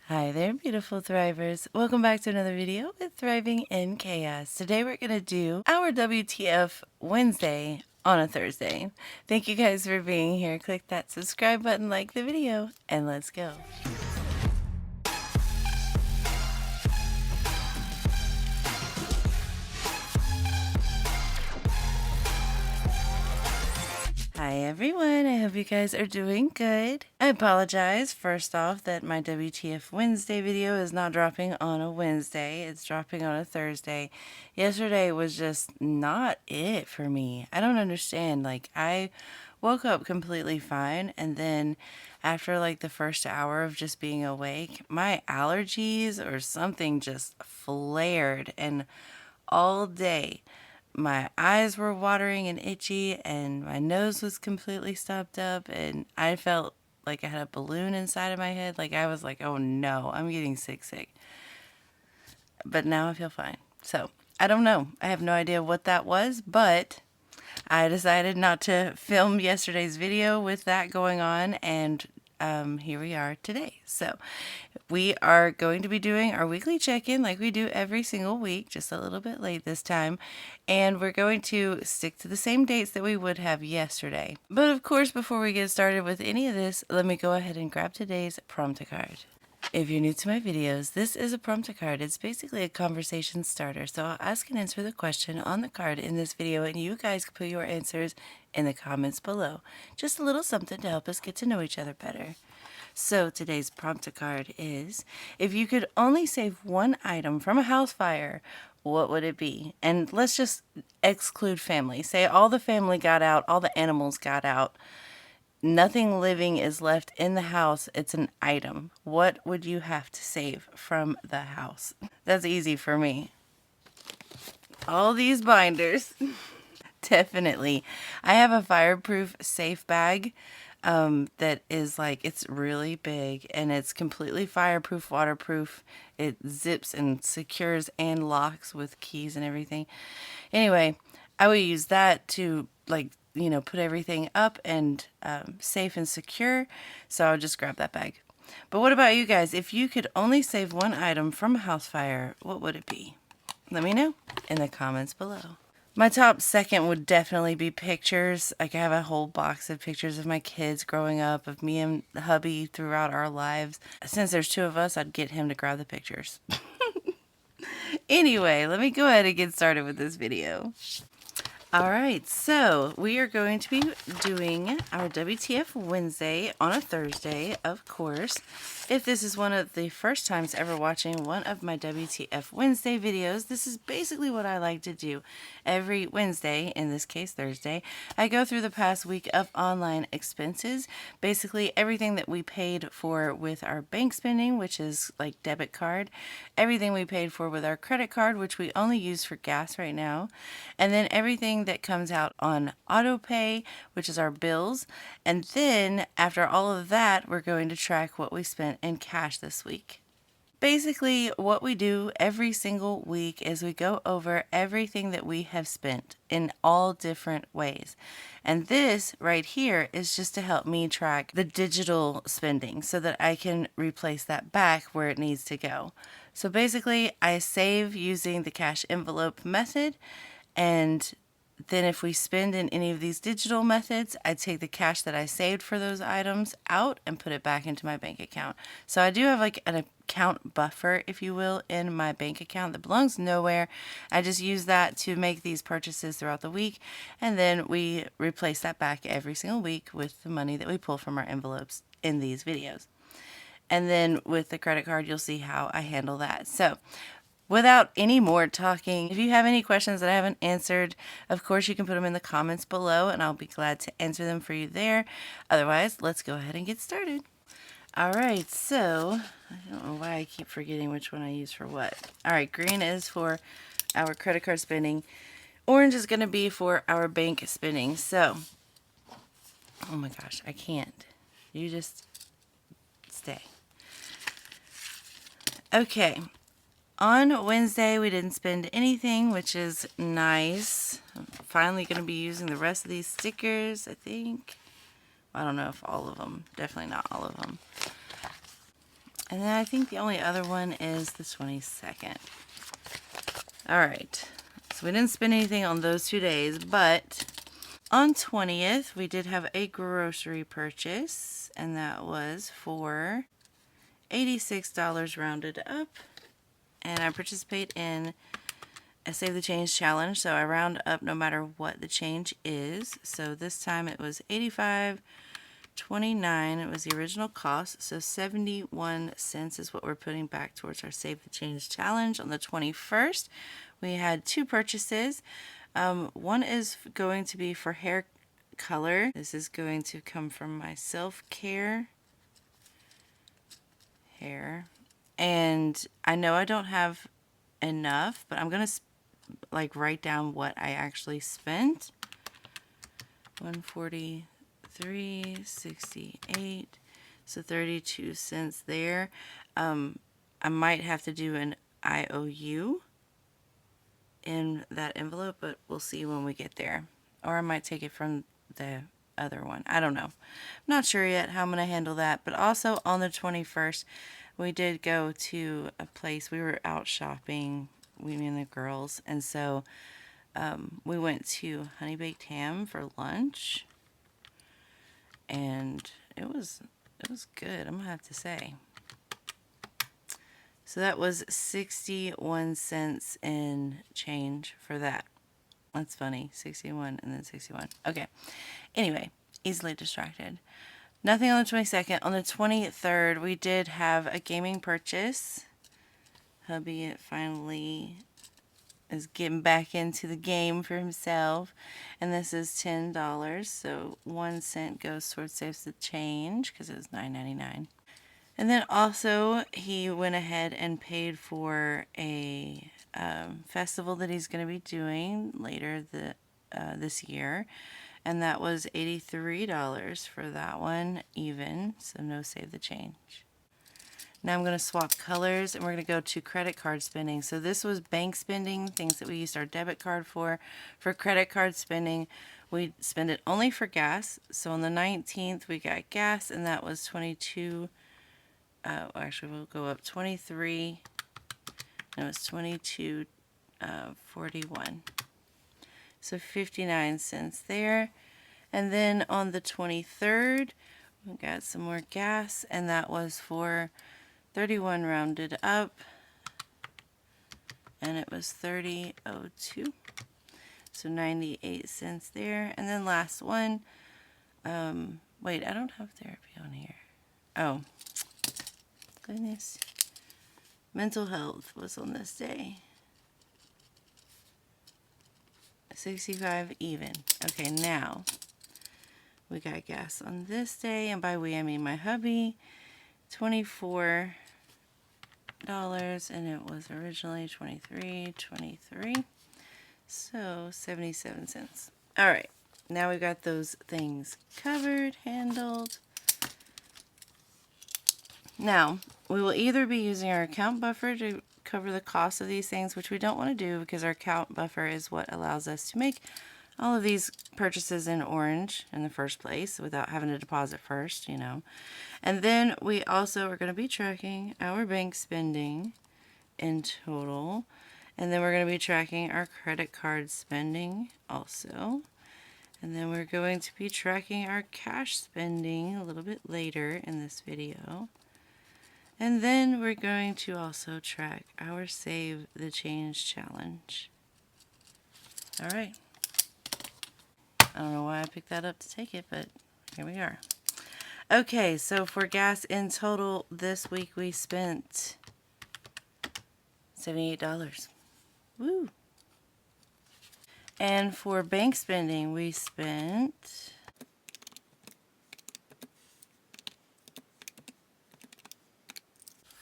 Hi there, beautiful thrivers. Welcome back to another video with Thriving in Chaos. Today we're going to do our WTF Wednesday on a Thursday. Thank you guys for being here. Click that subscribe button, like the video, and let's go. Hi everyone, I hope you guys are doing good. I apologize first off that my WTF Wednesday video is not dropping on a Wednesday, it's dropping on a Thursday. Yesterday was just not it for me. I don't understand, I woke up completely fine, and then after the first hour of just being awake, my allergies or something just flared, and all day my eyes were watering and itchy, and my nose was completely stopped up, and I felt like I had a balloon inside of my head. I was like, oh no, I'm getting sick. But now I feel fine. So I don't know. I have no idea what that was, but I decided not to film yesterday's video with that going on, and here we are today. So we are going to be doing our weekly check-in like we do every single week, just a little bit late this time. And we're going to stick to the same dates that we would have yesterday. But of course, before we get started with any of this, let me go ahead and grab today's prompt card. If you're new to my videos, this is a prompt card. It's basically a conversation starter. So I'll ask and answer the question on the card in this video, and you guys can put your answers in the comments below. Just a little something to help us get to know each other better. So today's prompt card is, if you could only save one item from a house fire, what would it be? And let's just exclude family. Say all the family got out, all the animals got out. Nothing living is left in the house. It's an item. What would you have to save from the house? That's easy for me. All these binders. Definitely. I have a fireproof safe bag that is it's really big, and it's completely fireproof, waterproof. It zips and secures and locks with keys and everything. Anyway, I would use that to put everything up and safe and secure. So I would just grab that bag. But what about you guys? If you could only save one item from a house fire, what would it be? Let me know in the comments below. My top second would definitely be pictures. I have a whole box of pictures of my kids growing up, of me and hubby throughout our lives. Since there's two of us, I'd get him to grab the pictures. Anyway, let me go ahead and get started with this video. Alright, so we are going to be doing our WTF Wednesday on a Thursday, of course. If this is one of the first times ever watching one of my WTF Wednesday videos, this is basically what I like to do. Every Wednesday, in this case Thursday, I go through the past week of online expenses, basically everything that we paid for with our bank spending, which is like debit card, everything we paid for with our credit card, which we only use for gas right now, and then everything that comes out on auto pay, which is our bills. And then after all of that, we're going to track what we spent in cash this week. Basically, what we do every single week is we go over everything that we have spent in all different ways. And this right here is just to help me track the digital spending so that I can replace that back where it needs to go. So basically, I save using the cash envelope method, and then if we spend in any of these digital methods, I take the cash that I saved for those items out and put it back into my bank account. So I do have an account buffer, if you will, in my bank account that belongs nowhere. I just use that to make these purchases throughout the week, and then we replace that back every single week with the money that we pull from our envelopes in these videos. And then with the credit card, you'll see how I handle that. So without any more talking, if you have any questions that I haven't answered, of course you can put them in the comments below, and I'll be glad to answer them for you there. Otherwise, let's go ahead and get started. Alright, so I don't know why I keep forgetting which one I use for what. Alright, green is for our credit card spending. Orange is going to be for our bank spending. So, oh my gosh, I can't. You just stay. Okay. On Wednesday, we didn't spend anything, which is nice. I'm finally going to be using the rest of these stickers, I think. I don't know if all of them. Definitely not all of them. And then I think the only other one is the 22nd. All right. So we didn't spend anything on those 2 days, but on 20th, we did have a grocery purchase, and that was for $86 rounded up. And I participate in a Save the Change challenge, so I round up no matter what the change is. So this time it was $85.29. It was the original cost, so 71 cents is what we're putting back towards our Save the Change challenge. On the 21st, we had 2 purchases. One is going to be for hair color. This is going to come from my self-care hair. And I know I don't have enough, but I'm going to write down what I actually spent. 143.68, so 32 cents there. I might have to do an IOU in that envelope, but we'll see when we get there. Or I might take it from the other one. I don't know. I'm not sure yet how I'm going to handle that. But also on the 21st, we did go to a place. We were out shopping, we and the girls, and so we went to Honey Baked Ham for lunch, and it was good, I'm gonna have to say. So that was 61 cents in change for that. That's funny, 61 and then 61. Okay, anyway, easily distracted. Nothing on the 22nd. On the 23rd, we did have a gaming purchase. Hubby finally is getting back into the game for himself, and this is $10, so 1 cent goes towards Saves the Change because it was $9.99. And then also he went ahead and paid for a festival that he's going to be doing later this year, and that was $83 for that one, even, so no Save the Change. Now I'm going to swap colors, and we're going to go to credit card spending. So this was bank spending, things that we used our debit card for. For credit card spending, we spend it only for gas. So on the 19th, we got gas, and that was 22. Actually, we'll go up 23. And it was 22.41. So 59 cents there. And then on the 23rd, we got some more gas, and that was for 31 rounded up, and it was 30.02, so 98 cents there. And then last one, wait, I don't have therapy on here. Oh, goodness. Mental health was on this day. 65 even. Okay, now we got gas on this day, and by we I mean my hubby. $24, and it was originally $23.23, so 77 cents. All right, now we've got those things covered, handled. Now we will either be using our account buffer to cover the cost of these things, which we don't want to do because our account buffer is what allows us to make all of these purchases in orange in the first place without having to deposit first, you know. And then we also are going to be tracking our bank spending in total. And then we're going to be tracking our credit card spending also. And then we're going to be tracking our cash spending a little bit later in this video. And then we're going to also track our Save the Change challenge. All right. I don't know why I picked that up to take it, but here we are. Okay, so for gas in total this week we spent $78. Woo! And for bank spending we spent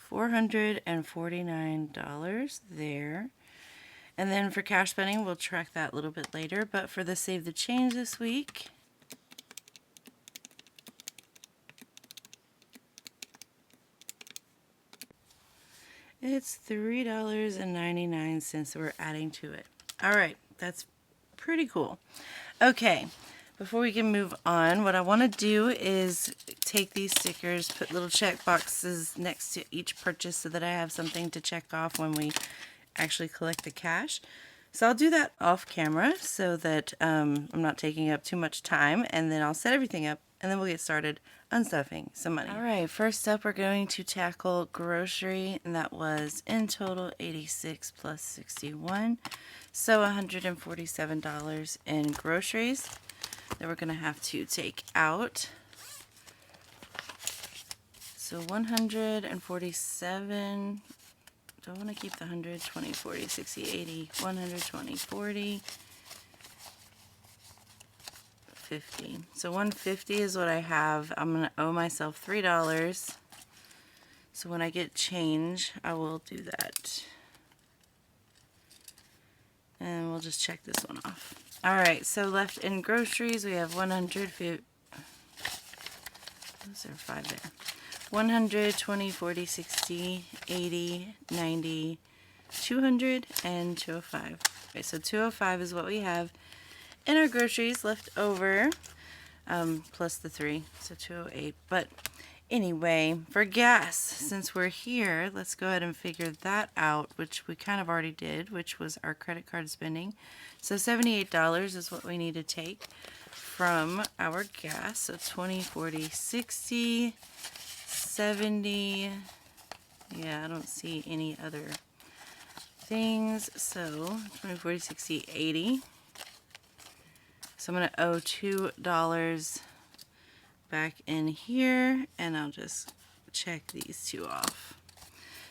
$449 there. And then for cash spending, we'll track that a little bit later. But for the Save the Change this week, it's $3.99 we're adding to it. All right, that's pretty cool. Okay, Before we can move on, what I want to do is take these stickers, put little check boxes next to each purchase so that I have something to check off when we actually collect the cash. So I'll do that off camera so that I'm not taking up too much time, and then I'll set everything up and then we'll get started unstuffing some money. Alright, first up we're going to tackle grocery, and that was in total 86 plus 61, so $147 in groceries that we're going to have to take out. So 147, do I want to keep the 100, 20, 40, 60, 80, 120, 40, 50. So 150 is what I have. I'm going to owe myself $3. So when I get change, I will do that. And we'll just check this one off. Alright, so left in groceries, we have 150. Those are 5 there. 100, 20, 40, 60, 80, 90, 200, and 205. Okay, so 205 is what we have in our groceries left over, plus the 3, so 208. But anyway, for gas, since we're here, let's go ahead and figure that out, which we kind of already did, which was our credit card spending. So $78 is what we need to take from our gas. So 20, 40, 60, 70. Yeah, I don't see any other things. So 20, 40, 60, 80. So I'm going to owe $2 back in here, and I'll just check these two off.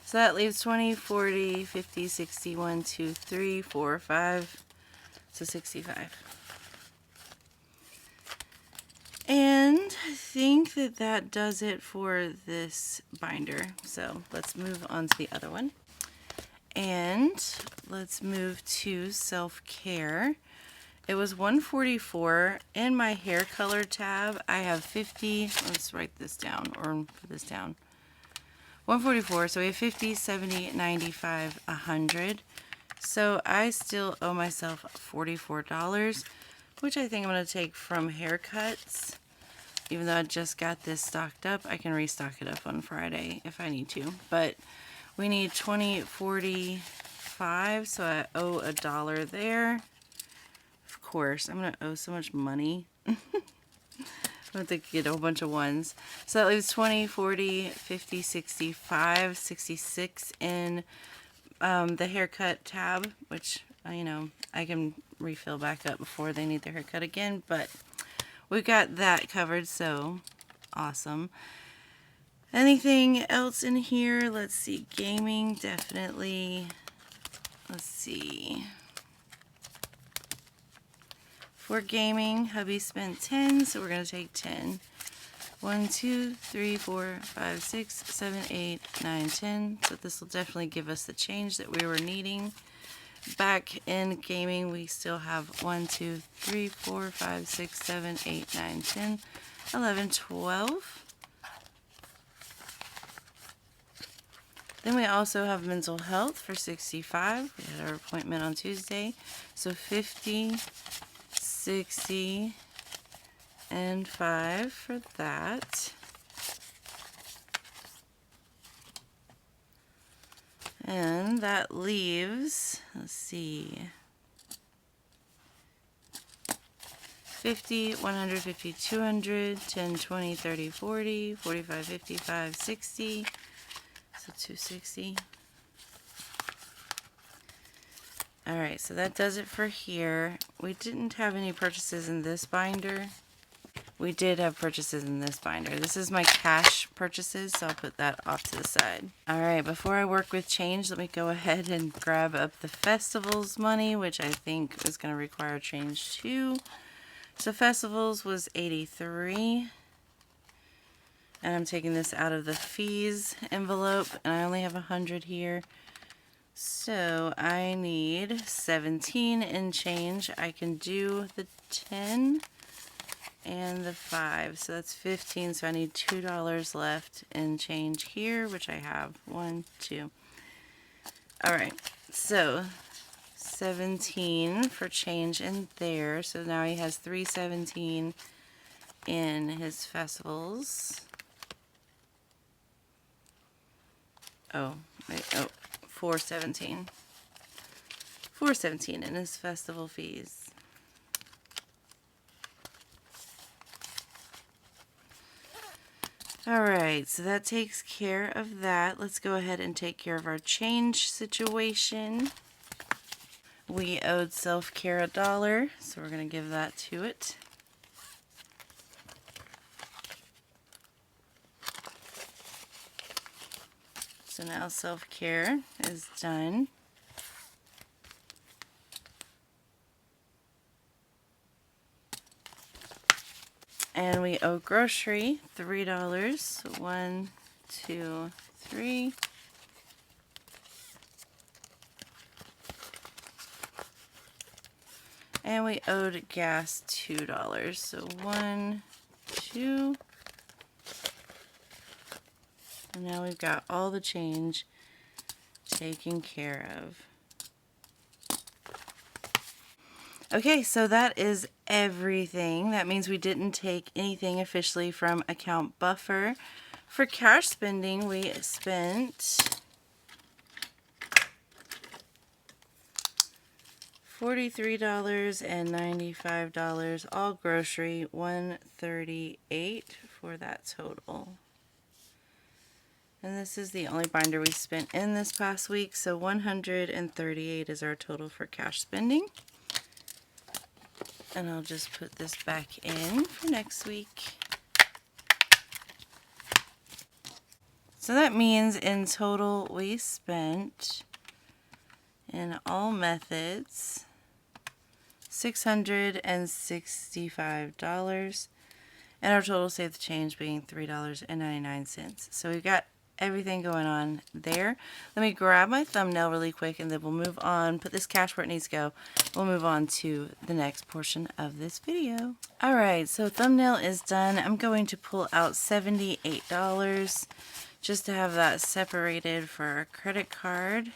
So that leaves 20, 40, 50, 60, 1, 2, 3, 4, 5, so 65. And I think that that does it for this binder. So let's move on to the other one. And let's move to self-care. It was $144. In my hair color tab, I have 50. Let's write this down, or put this down. $144. So we have 50, 70, 95, 100. So I still owe myself $44, which I think I'm going to take from haircuts. Even though I just got this stocked up, I can restock it up on Friday if I need to. But we need 20, 45, so I owe $1 there. Of course, I'm going to owe so much money. I'm going to get a whole bunch of ones. So that leaves 20, 40, 50, 65, 66 in the haircut tab, which, you know, I can refill back up before they need their haircut again. But we've got that covered, so awesome. Anything else in here? Let's see. Gaming, definitely. Let's see. For gaming, hubby spent 10, so we're going to take 10. 1, 2, 3, 4, 5, 6, 7, 8, 9, 10. So this will definitely give us the change that we were needing. Back in gaming, we still have 1, 2, 3, 4, 5, 6, 7, 8, 9, 10, 11, 12. Then we also have mental health for 65. We had our appointment on Tuesday. So 50, 60, and 5 for that. And that leaves, let's see, 50, 150, 200, 10, 20, 30, 40, 45, 55, 60, so 260. Alright, so that does it for here. We didn't have any purchases in this binder. We did have purchases in this binder. This is my cash purchases, so I'll put that off to the side. Alright, before I work with change, let me go ahead and grab up the festivals money, which I think is going to require change too. So festivals was 83. And I'm taking this out of the fees envelope, and I only have 100 here. So I need 17 in change. I can do the 10 and the 5, so that's 15. So I need $2 left in change here, which I have 1, 2. All right, so $3.17 for change in there. So now he has $3.17 in his festivals. Oh, wait, oh, $4.17. $4.17 in his festival fees. Alright, so that takes care of that. Let's go ahead and take care of our change situation. We owed self-care $1, so we're going to give that to it. So now self-care is done. And we owe grocery $3. 1, 2, 3. And we owed gas $2. So 1, 2. And now we've got all the change taken care of. Okay, so that is everything. That means we didn't take anything officially from account buffer. For cash spending, we spent $43 and $95, all grocery, $138 for that total. And this is the only binder we spent in this past week, so $138 is our total for cash spending. And I'll just put this back in for next week. So that means in total we spent, in all methods, $665. And our total saved change being $3.99. So we've got everything going on there. Let me grab my thumbnail really quick and then we'll move on, put this cash where it needs to go. We'll move on to the next portion of this video. Alright, so thumbnail is done. I'm going to pull out $78 just to have that separated for our credit card.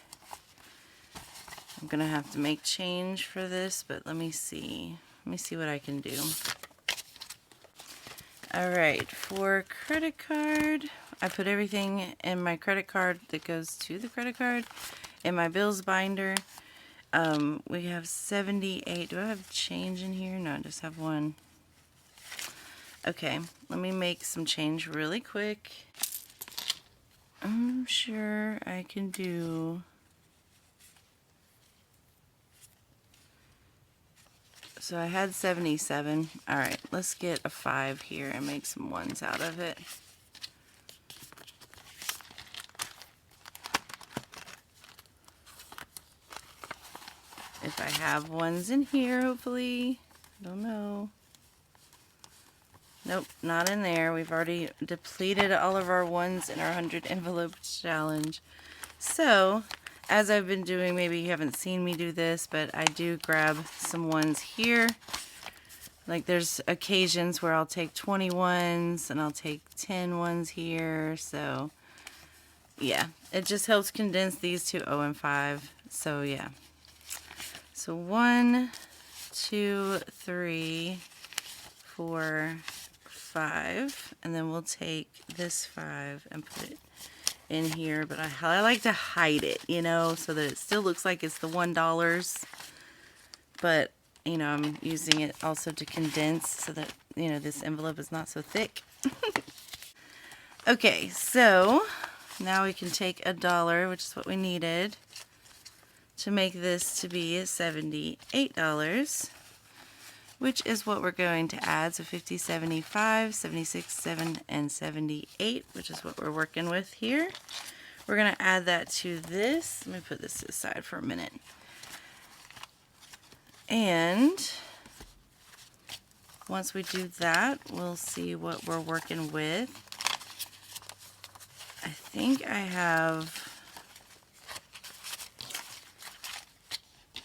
I'm going to have to make change for this, but let me see. Let me see what I can do. Alright, for credit card, I put everything in my credit card that goes to the credit card in my bills binder. We have 78. Do I have change in here? No, I just have one. Okay, let me make some change really quick. I'm sure I can do... So I had 77. Alright, let's get a 5 here and make some ones out of it. If I have ones in here, hopefully. I don't know. Nope, not in there. We've already depleted all of our ones in our 100 envelope challenge. So, as I've been doing, maybe you haven't seen me do this, but I do grab some ones here. Like there's occasions where I'll take 20 ones and I'll take 10 ones here. So, yeah, it just helps condense these to 0 and 5. So, yeah. So 1, 2, 3, 4, 5, and then we'll take this 5 and put it in here, but I like to hide it, you know, so that it still looks like it's the $1, but, you know, I'm using it also to condense so that, you know, this envelope is not so thick. Okay, so now we can take $1, which is what we needed, to make this to be $78, which is what we're going to add. So 50, 75, 76, 7, and 78, which is what we're working with here. We're going to add that to this. Let me put this aside for a minute. And once we do that, we'll see what we're working with. I think I have...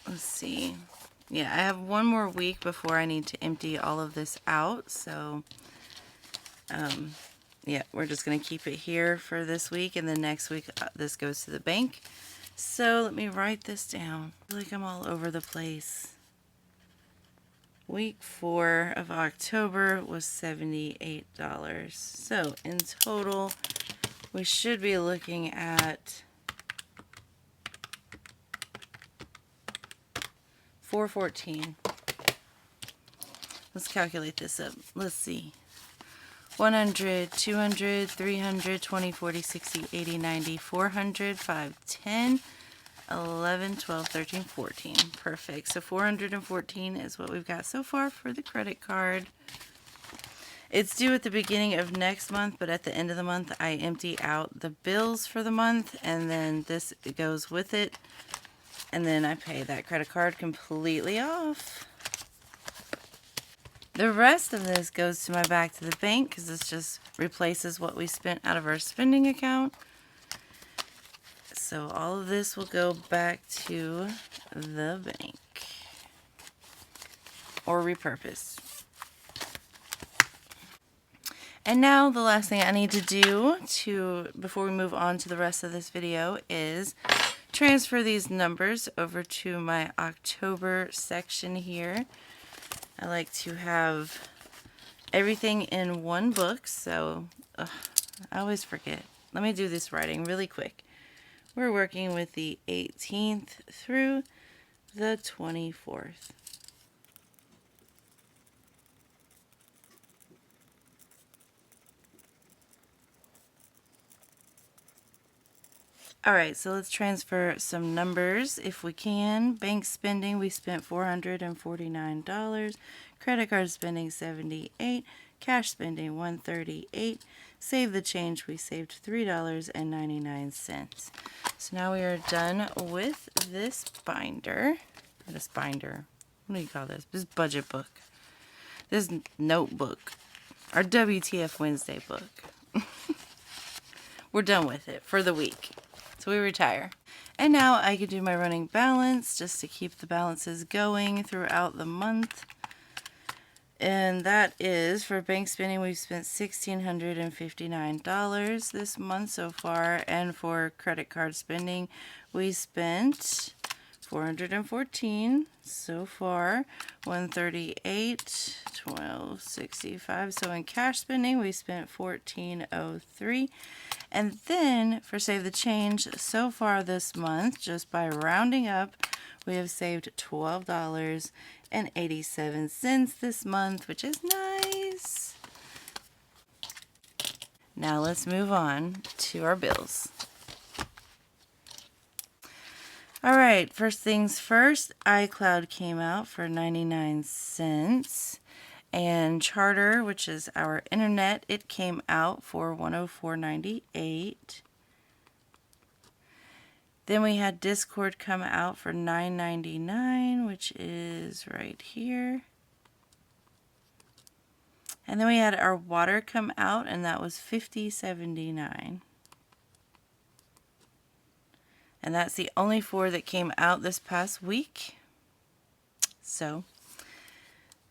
Let's see. Yeah, I have one more week before I need to empty all of this out. So, yeah, we're just going to keep it here for this week. And then next week, this goes to the bank. So let me write this down. I feel like I'm all over the place. Week 4 of October was $78. So in total, we should be looking at $414. Let's calculate this up. Let's see. 100, 200, 300, 20, 40, 60, 80, 90, 400, 5, 10, 11, 12, 13, 14. Perfect. So 414 is what we've got so far for the credit card. It's due at the beginning of next month, but at the end of the month, I empty out the bills for the month, and then this goes with it, and then I pay that credit card completely off. The rest of this goes to my back to the bank because this just replaces what we spent out of our spending account. So all of this will go back to the bank or repurposed. And now the last thing I need to do before we move on to the rest of this video is transfer these numbers over to my October section here. I like to have everything in one book, so I always forget. Let me do this writing really quick. We're working with the 18th through the 24th. Alright, so let's transfer some numbers if we can. Bank spending, we spent $449. Credit card spending, $78. Cash spending, $138. Save the change, we saved $3.99. So now we are done with this binder. What do you call this? This budget book. This notebook. Our WTF Wednesday book. We're done with it for the week. So we retire. And now I can do my running balance just to keep the balances going throughout the month. And that is, for bank spending, we've spent $1,659 this month so far. And for credit card spending, we spent $414 so far, $138, $12.65. So in cash spending, we spent $14.03. And then for Save the Change, so far this month, just by rounding up, we have saved $12.87 this month, which is nice. Now let's move on to our bills. Alright, first things first, iCloud came out for 99 cents. And Charter, which is our internet, it came out for $104.98. Then we had Discord come out for $9.99, which is right here. And then we had our water come out, and that was $50.79. And that's the only 4 that came out this past week. So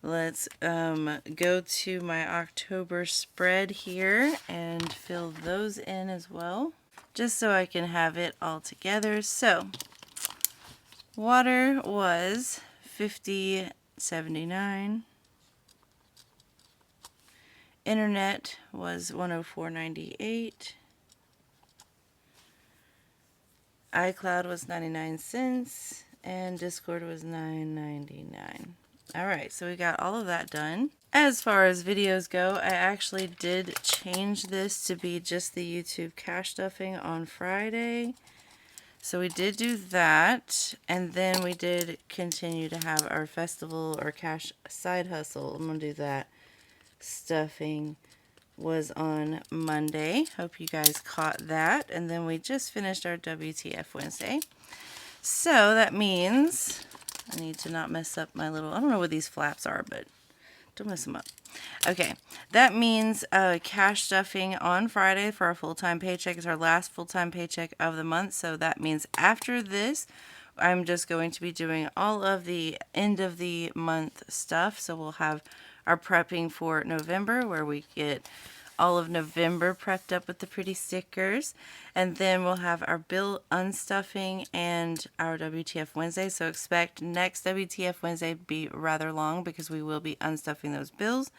let's go to my October spread here and fill those in as well, just so I can have it all together. So water was $50.79. Internet was $104.98. iCloud was 99 cents. And Discord was $9.99. Alright, so we got all of that done. As far as videos go, I actually did change this to be just the YouTube cash stuffing on Friday. So we did do that, and then we did continue to have our festival or cash side hustle. I'm going to do that. Stuffing was on Monday. Hope you guys caught that. And then we just finished our WTF Wednesday. So that means I need to not mess up my little, I don't know what these flaps are, but don't mess them up. Okay, that means cash stuffing on Friday for our full-time paycheck is our last full-time paycheck of the month. So that means after this, I'm just going to be doing all of the end of the month stuff. So we'll have our prepping for November, where we get all of November prepped up with the pretty stickers. And then we'll have our bill unstuffing and our WTF Wednesday. So expect next WTF Wednesday to be rather long because we will be unstuffing those bills.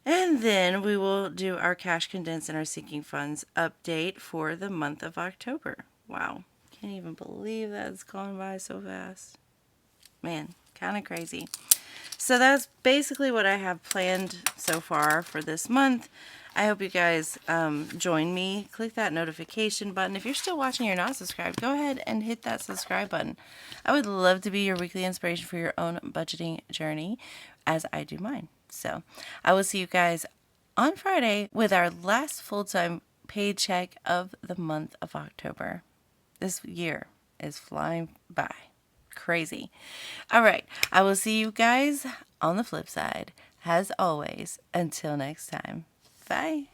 And then we will do our cash condense and our sinking funds update for the month of October. Wow, can't even believe that's gone by so fast. Man, kind of crazy. So that's basically what I have planned so far for this month. I hope you guys join me. Click that notification button. If you're still watching and you're not subscribed, go ahead and hit that subscribe button. I would love to be your weekly inspiration for your own budgeting journey as I do mine. So I will see you guys on Friday with our last full-time paycheck of the month of October. This year is flying by. Crazy. All right. I will see you guys on the flip side. As always, until next time. Bye.